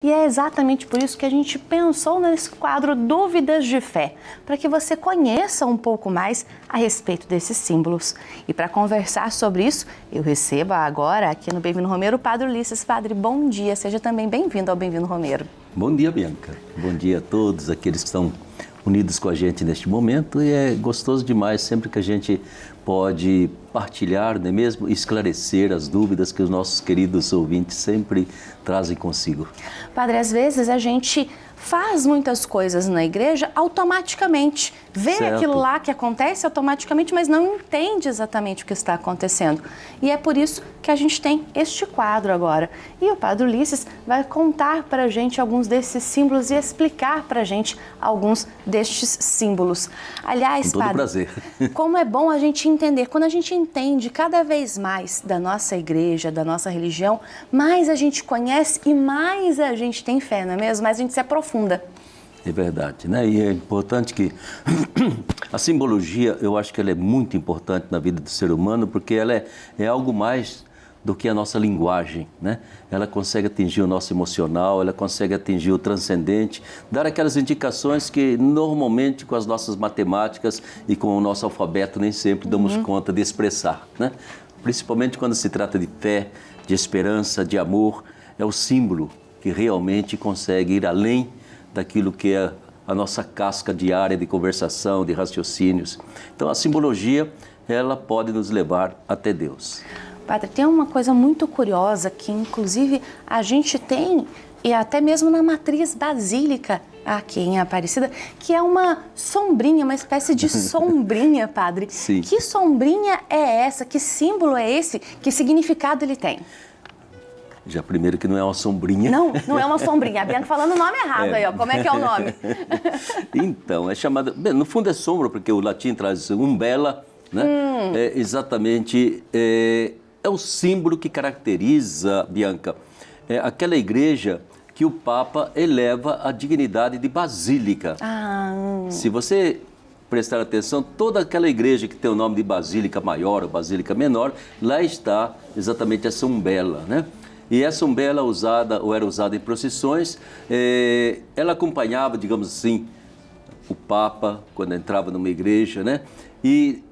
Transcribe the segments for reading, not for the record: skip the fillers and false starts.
E é exatamente por isso que a gente pensou nesse quadro Dúvidas de Fé, para que você conheça um pouco mais a respeito desses símbolos. E para conversar sobre isso, eu recebo agora aqui no Bem-vindo Romero o Padre Ulisses. Padre, bom dia, seja também bem-vindo ao Bem-vindo Romero. Bom dia, Bianca. Bom dia a todos aqueles que estão unidos com a gente neste momento, e é gostoso demais sempre que a gente pode partilhar, não é mesmo? Esclarecer as dúvidas que os nossos queridos ouvintes sempre trazem consigo. Padre, às vezes a gente faz muitas coisas na igreja automaticamente, vê Certo. aquilo lá que acontece automaticamente, mas não entende exatamente o que está acontecendo. E é por isso que a gente tem este quadro agora. E o Padre Ulisses vai contar para a gente alguns desses símbolos e explicar para a gente alguns destes símbolos. Aliás, Com todo Padre, prazer. como é bom a gente entender. Quando a gente entende cada vez mais da nossa igreja, da nossa religião, mais a gente conhece e mais a gente tem fé, não é mesmo? Mais a gente se aprofunda. É verdade, né? E é importante que a simbologia, eu acho que ela é muito importante na vida do ser humano, porque ela é algo mais do que a nossa linguagem, né? Ela consegue atingir o nosso emocional, ela consegue atingir o transcendente, dar aquelas indicações que normalmente com as nossas matemáticas e com o nosso alfabeto nem sempre damos conta de expressar, né? Principalmente quando se trata de fé, de esperança, de amor, é o símbolo que realmente consegue ir além daquilo que é a nossa casca diária de conversação, de raciocínios. Então a simbologia, ela pode nos levar até Deus. Padre, tem uma coisa muito curiosa que inclusive a gente tem, e até mesmo na matriz basílica aqui em Aparecida, que é uma sombrinha, uma espécie de sombrinha, Padre. Sim. Que sombrinha é essa? Que símbolo é esse? Que significado ele tem? Já primeiro que não é uma sombrinha. Não, não é uma sombrinha. A Bianca falando o nome errado aí, ó. Como é que é o nome? Então, é chamada... Bem, no fundo é sombra, porque o latim traz umbella, né? É exatamente... É o símbolo que caracteriza, Bianca, aquela igreja que o Papa eleva a dignidade de basílica. Se você prestar atenção, toda aquela igreja que tem o nome de basílica maior ou basílica menor, lá está exatamente essa umbella, né? E essa umbella era usada em procissões, ela acompanhava, digamos assim, o Papa quando entrava numa igreja, né? E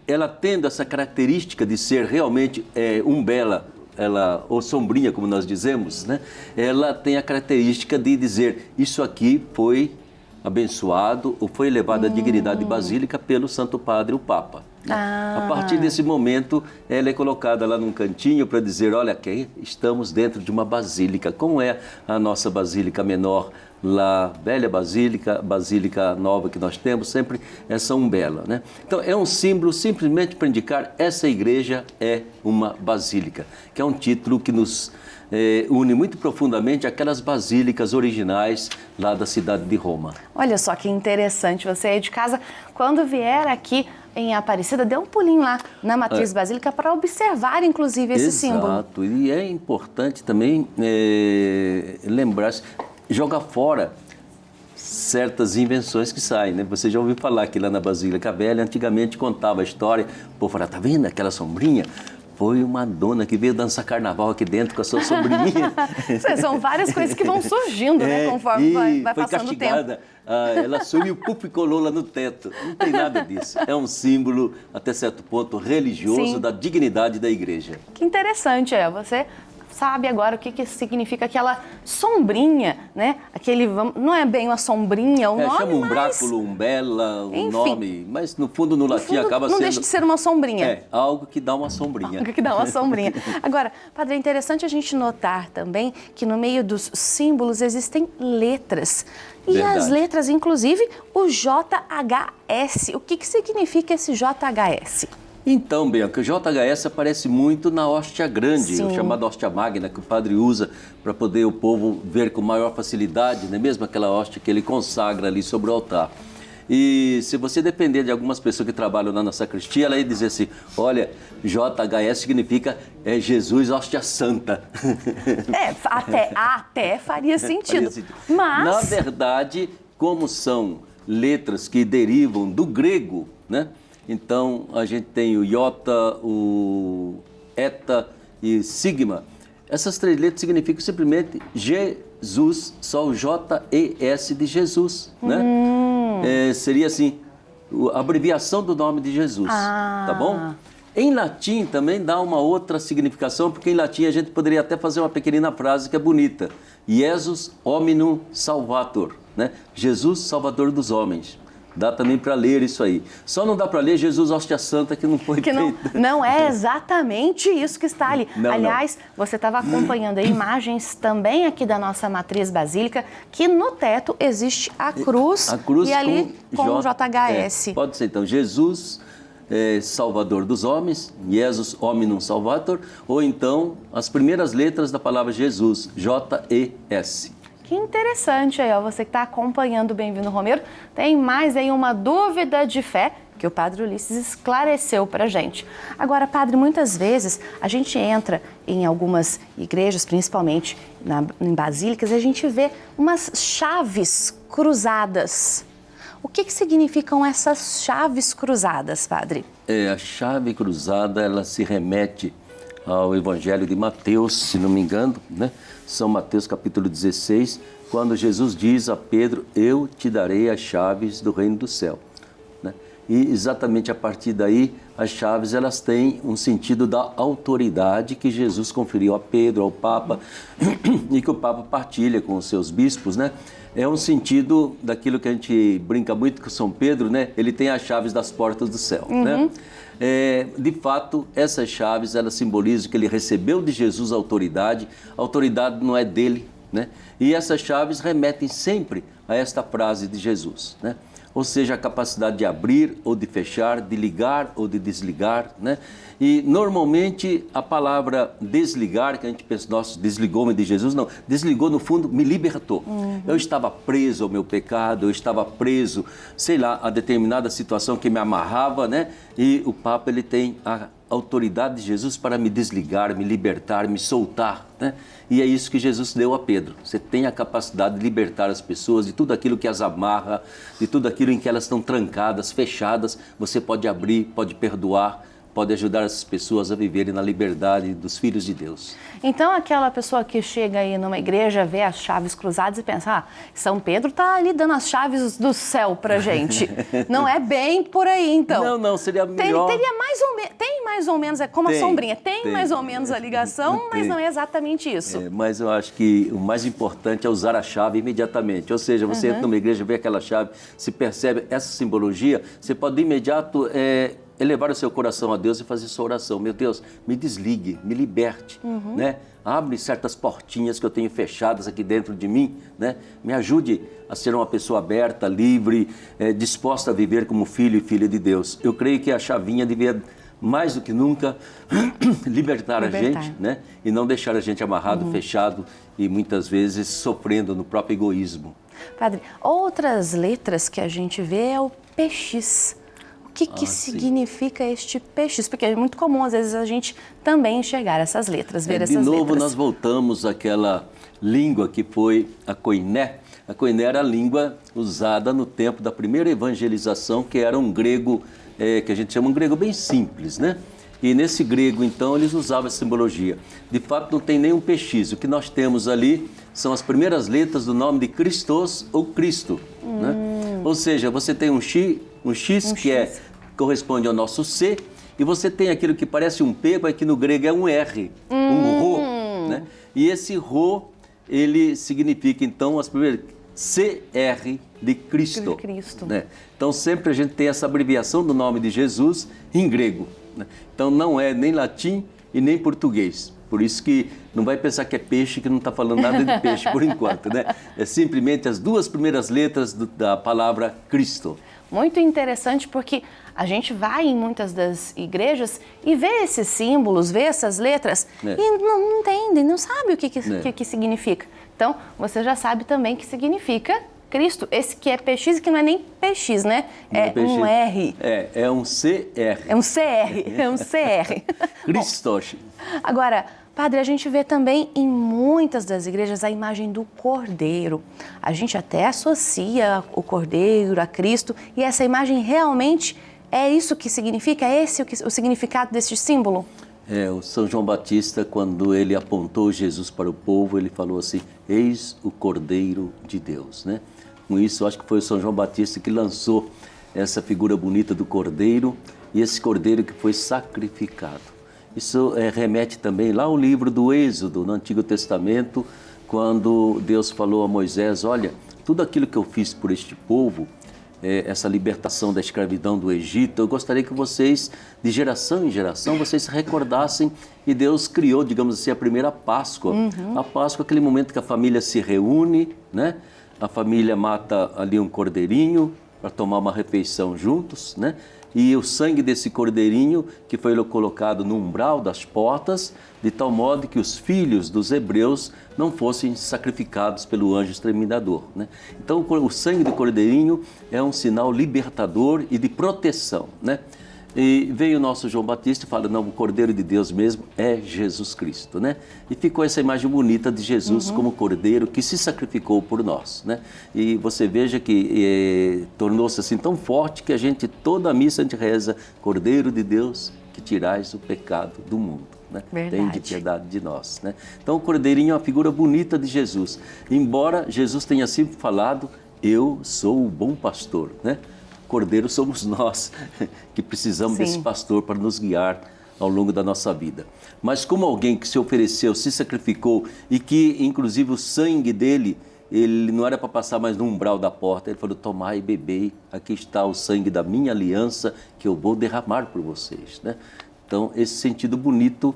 ela tendo essa característica de ser realmente umbella, ou sombrinha, como nós dizemos, né? Ela tem a característica de dizer, isso aqui foi abençoado ou foi elevado à dignidade de basílica pelo Santo Padre, o Papa. A partir desse momento, ela é colocada lá num cantinho para dizer, olha, aqui estamos dentro de uma basílica, como é a nossa basílica menor, lá, velha basílica nova que nós temos, sempre essa umbella, né? Então, é um símbolo simplesmente para indicar essa igreja é uma basílica, que é um título que nos une muito profundamente aquelas basílicas originais lá da cidade de Roma. Olha só que interessante, você aí de casa, quando vier aqui em Aparecida, dê um pulinho lá na Matriz Basílica para observar, inclusive, esse símbolo. Exato, e é importante também lembrar-se, jogar fora certas invenções que saem, né? Você já ouviu falar que lá na Basílica Velha, antigamente contava a história, o povo falava, tá vendo aquela sombrinha? Foi uma dona que veio dançar carnaval aqui dentro com a sua sombrinha. São várias coisas que vão surgindo, né, conforme vai passando o tempo. Ela subiu e colou lá no teto. Não tem nada disso. É um símbolo, até certo ponto, religioso. Sim. Da dignidade da igreja. Que interessante, você sabe agora o que significa aquela sombrinha, né? Não é bem uma sombrinha, o nome, chama umbráculo, umbella, o nome, mas no fundo, no latim, acaba sendo... Não deixa de ser uma sombrinha. Algo que dá uma sombrinha. Algo que dá uma sombrinha. Agora, Padre, é interessante a gente notar também que no meio dos símbolos existem letras. E Verdade. as letras, inclusive, o JHS. O que significa esse JHS? Então, Bianca, o JHS aparece muito na hóstia grande, o chamado hóstia magna, que o padre usa para poder o povo ver com maior facilidade, não é mesmo aquela hóstia que ele consagra ali sobre o altar. E se você depender de algumas pessoas que trabalham lá na sacristia, ela ia dizer assim, olha, JHS significa Jesus hóstia santa. Até faria sentido. Mas... Na verdade, como são letras que derivam do grego, né? Então, a gente tem o iota, o eta e sigma. Essas três letras significam simplesmente Jesus, só o J-E-S de Jesus, né? Seria assim, a abreviação do nome de Jesus, tá bom? Em latim também dá uma outra significação, porque em latim a gente poderia até fazer uma pequenina frase que é bonita. Jesus hominum salvator, né? Jesus, salvador dos homens. Dá também para ler isso aí. Só não dá para ler Jesus Hóstia Santa, que não foi que não é exatamente isso que está ali. Não, aliás, você estava acompanhando imagens também aqui da nossa matriz basílica, que no teto existe a cruz e ali com o JHS. Pode ser então, Jesus, Salvador dos homens, Jesus hominum salvator, ou então as primeiras letras da palavra Jesus, J-E-S. Que interessante aí, ó, você que está acompanhando o Bem-vindo Romero, tem mais aí uma dúvida de fé que o Padre Ulisses esclareceu para a gente. Agora, Padre, muitas vezes a gente entra em algumas igrejas, principalmente em basílicas, e a gente vê umas chaves cruzadas. O que significam essas chaves cruzadas, Padre? A chave cruzada, ela se remete ao Evangelho de Mateus, se não me engano, né? São Mateus capítulo 16, quando Jesus diz a Pedro, eu te darei as chaves do reino do céu, né? E exatamente a partir daí, as chaves elas têm um sentido da autoridade que Jesus conferiu a Pedro, ao Papa, e que o Papa partilha com os seus bispos, né? É um sentido daquilo que a gente brinca muito com São Pedro, né? Ele tem as chaves das portas do céu, né? De fato, essas chaves, elas simbolizam que ele recebeu de Jesus a autoridade não é dele, né? E essas chaves remetem sempre a esta frase de Jesus, né? Ou seja, a capacidade de abrir ou de fechar, de ligar ou de desligar, né? E normalmente a palavra desligar, que a gente pensa, nossa, desligou-me de Jesus, não, desligou no fundo, me libertou. Eu estava preso ao meu pecado, eu estava preso, sei lá, a determinada situação que me amarrava, né? E o Papa, ele tem a autoridade de Jesus para me desligar, me libertar, me soltar, né? E é isso que Jesus deu a Pedro. Você tem a capacidade de libertar as pessoas de tudo aquilo que as amarra, de tudo aquilo em que elas estão trancadas, fechadas. Você pode abrir, pode perdoar, pode ajudar essas pessoas a viverem na liberdade dos filhos de Deus. Então, aquela pessoa que chega aí numa igreja, vê as chaves cruzadas e pensa, São Pedro está ali dando as chaves do céu pra gente. Não é bem por aí, então. Não, seria melhor. Tem mais ou menos, é como a sombrinha, tem mais ou menos a ligação, mas não é exatamente isso. Mas eu acho que o mais importante é usar a chave imediatamente. Ou seja, você entra numa igreja, vê aquela chave, se percebe essa simbologia, você pode de imediato elevar o seu coração a Deus e fazer sua oração. Meu Deus, me desligue, me liberte, né? Abre certas portinhas que eu tenho fechadas aqui dentro de mim, né? Me ajude a ser uma pessoa aberta, livre, disposta a viver como filho e filha de Deus. Eu creio que a chavinha devia, mais do que nunca, libertar a gente, né? E não deixar a gente amarrado, fechado e muitas vezes sofrendo no próprio egoísmo. Padre, outras letras que a gente vê é o PX. O que significa este PX? Porque é muito comum, às vezes, a gente também enxergar essas letras, ver essas letras. De novo, nós voltamos àquela língua que foi a koiné. A koiné era a língua usada no tempo da primeira evangelização, que era um grego, que a gente chama um grego bem simples, né? E nesse grego, então, eles usavam essa simbologia. De fato, não tem nenhum PX. O que nós temos ali são as primeiras letras do nome de Christos ou Cristo, né? Ou seja, você tem um X que corresponde ao nosso C, e você tem aquilo que parece um P, mas que no grego é um R, um Rho, né? E esse Rho, ele significa, então, as primeiras CR de Cristo. Né? Então, sempre a gente tem essa abreviação do nome de Jesus em grego, né? Então, não é nem latim e nem português. Por isso que não vai pensar que é peixe, que não está falando nada de peixe por enquanto, né? É simplesmente as duas primeiras letras da palavra Cristo. Muito interessante, porque a gente vai em muitas das igrejas e vê esses símbolos, vê essas letras e não entende, não sabe o que significa. Então, você já sabe também que significa Cristo. Esse que é PX, que não é nem PX, né? Um R. É um CR. É um CR, é um CR. Christos. Agora, Padre, a gente vê também em muitas das igrejas a imagem do Cordeiro. A gente até associa o Cordeiro a Cristo, e essa imagem realmente é isso que significa? É esse o significado desse símbolo? O São João Batista, quando ele apontou Jesus para o povo, ele falou assim: eis o Cordeiro de Deus, né? Com isso, acho que foi o São João Batista que lançou essa figura bonita do Cordeiro, e esse Cordeiro que foi sacrificado. Isso remete também lá ao livro do Êxodo, no Antigo Testamento, quando Deus falou a Moisés: olha, tudo aquilo que eu fiz por este povo, essa libertação da escravidão do Egito, eu gostaria que vocês, de geração em geração, vocês se recordassem. E Deus criou, digamos assim, a primeira Páscoa. A Páscoa é aquele momento que a família se reúne, né? A família mata ali um cordeirinho para tomar uma refeição juntos, né? E o sangue desse cordeirinho que foi colocado no umbral das portas, de tal modo que os filhos dos hebreus não fossem sacrificados pelo anjo exterminador, né? Então o sangue do cordeirinho é um sinal libertador e de proteção, né? E veio o nosso João Batista e fala: não, o Cordeiro de Deus mesmo é Jesus Cristo, né? E ficou essa imagem bonita de Jesus como Cordeiro que se sacrificou por nós, né? E você veja que tornou-se assim tão forte que toda a missa a gente reza: Cordeiro de Deus, que tirais o pecado do mundo, né? Tende piedade de nós, né? Então o Cordeirinho é uma figura bonita de Jesus, embora Jesus tenha sempre falado: eu sou o bom pastor, né? Cordeiro somos nós, que precisamos desse pastor para nos guiar ao longo da nossa vida. Mas como alguém que se ofereceu, se sacrificou, e que inclusive o sangue dele, ele não era para passar mais no umbral da porta, ele falou: tomai e bebei, aqui está o sangue da minha aliança que eu vou derramar por vocês, né? Então, esse sentido bonito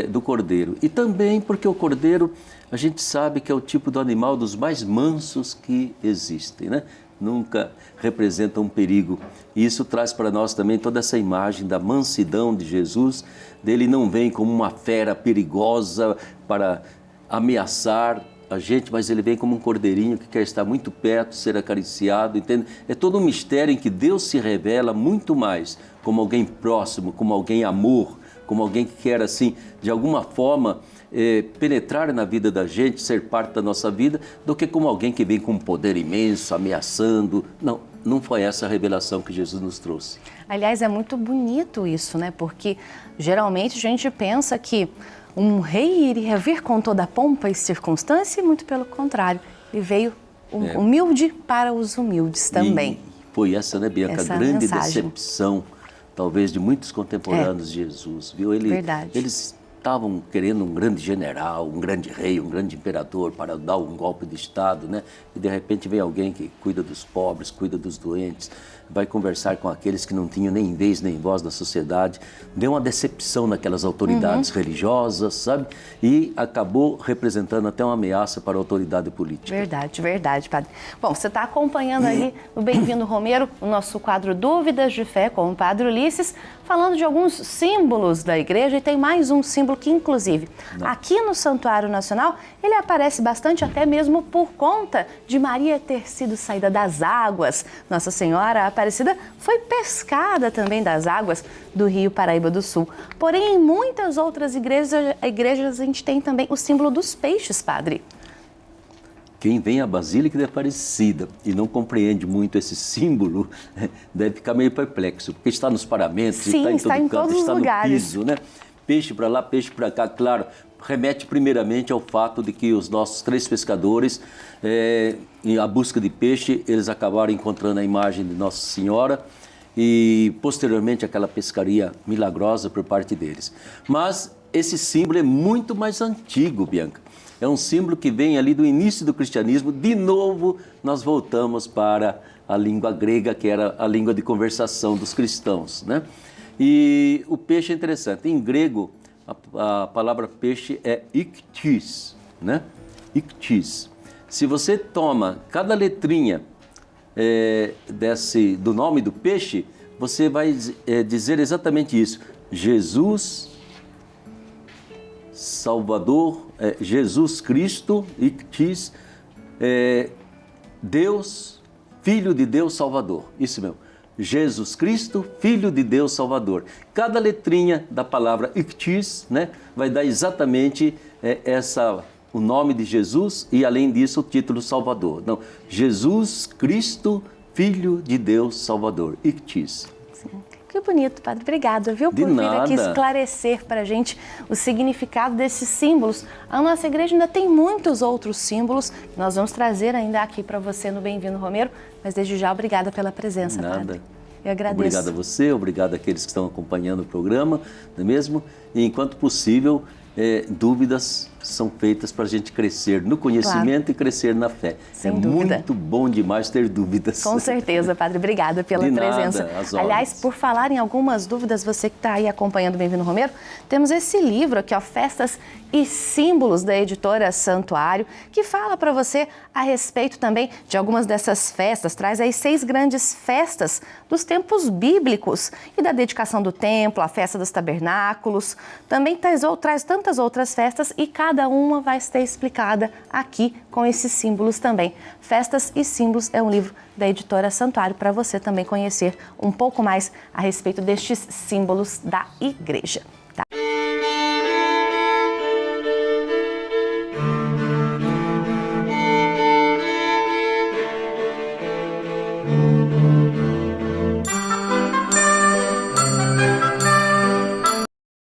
do cordeiro. E também porque o cordeiro, a gente sabe que é o tipo do animal dos mais mansos que existem, né? Nunca representa um perigo. E isso traz para nós também toda essa imagem da mansidão de Jesus, dele não vem como uma fera perigosa para ameaçar a gente, mas ele vem como um cordeirinho que quer estar muito perto, ser acariciado, entende? É todo um mistério em que Deus se revela muito mais como alguém próximo, como alguém amor, como alguém que quer, assim, de alguma forma, penetrar na vida da gente, ser parte da nossa vida, do que como alguém que vem com um poder imenso, ameaçando. Não foi essa a revelação que Jesus nos trouxe. Aliás, é muito bonito isso, né? Porque geralmente a gente pensa que um rei iria vir com toda a pompa e circunstância, e muito pelo contrário, ele veio humilde para os humildes também. E foi essa, né, Bianca, essa a grande mensagem. Decepção, talvez, de muitos contemporâneos de Jesus, viu? Verdade. Eles estavam querendo um grande general, um grande rei, um grande imperador para dar um golpe de Estado, né? E de repente vem alguém que cuida dos pobres, cuida dos doentes, vai conversar com aqueles que não tinham nem vez nem voz na sociedade. Deu uma decepção naquelas autoridades religiosas, sabe? E acabou representando até uma ameaça para a autoridade política. Verdade, verdade, padre. Bom, você está acompanhando aí no Bem-vindo Romero, o nosso quadro Dúvidas de Fé com o Padre Ulisses, falando de alguns símbolos da igreja, e tem mais um símbolo que, inclusive, aqui no Santuário Nacional, ele aparece bastante até mesmo por conta de Maria ter sido saída das águas. Nossa Senhora Aparecida foi pescada também das águas do Rio Paraíba do Sul. Porém, em muitas outras igrejas a gente tem também o símbolo dos peixes, padre. Quem vem à Basílica de Aparecida e não compreende muito esse símbolo, deve ficar meio perplexo, porque está nos paramentos, Sim, está em todo canto, está no lugares. piso, né? Peixe para lá, peixe para cá, claro, remete primeiramente ao fato de que os nossos 3 pescadores, em a busca de peixe, eles acabaram encontrando a imagem de Nossa Senhora e posteriormente aquela pescaria milagrosa por parte deles. Mas esse símbolo é muito mais antigo, Bianca. É um símbolo que vem ali do início do cristianismo. De novo, nós voltamos para a língua grega, que era a língua de conversação dos cristãos, né? E o peixe é interessante. Em grego, a palavra peixe é iktis, né? Iktis. Se você toma cada letrinha do nome do peixe, você vai dizer exatamente isso. Jesus Salvador, Jesus Cristo, iktis, Deus, Filho de Deus Salvador. Isso mesmo. Jesus Cristo, Filho de Deus Salvador. Cada letrinha da palavra iktis, né, vai dar exatamente o nome de Jesus e, além disso, o título Salvador. Não, Jesus Cristo, Filho de Deus Salvador. Iktis. Que bonito, Padre. Obrigada, viu, De por vir aqui nada. esclarecer para a gente o significado desses símbolos. A nossa igreja ainda tem muitos outros símbolos que nós vamos trazer ainda aqui para você no Bem-vindo, Romero. Mas desde já, obrigada pela presença, Nada. Padre. Eu agradeço. Obrigado a você, obrigado àqueles que estão acompanhando o programa, não é mesmo? E enquanto possível, dúvidas são feitas para a gente crescer no conhecimento e crescer na fé. Sem dúvida. Muito bom demais ter dúvidas. Com certeza, Padre. Obrigada pela De presença. nada, às Aliás, ordens. por falar em algumas dúvidas, você que está aí acompanhando o Bem-vindo, Romero, temos esse livro aqui, ó, Festas e Símbolos, da editora Santuário, que fala para você a respeito também de algumas dessas festas, traz aí 6 grandes festas dos tempos bíblicos e da dedicação do templo, a festa dos tabernáculos, também traz tantas outras festas e cada uma vai ser explicada aqui com esses símbolos também. Festas e Símbolos é um livro da editora Santuário para você também conhecer um pouco mais a respeito destes símbolos da igreja.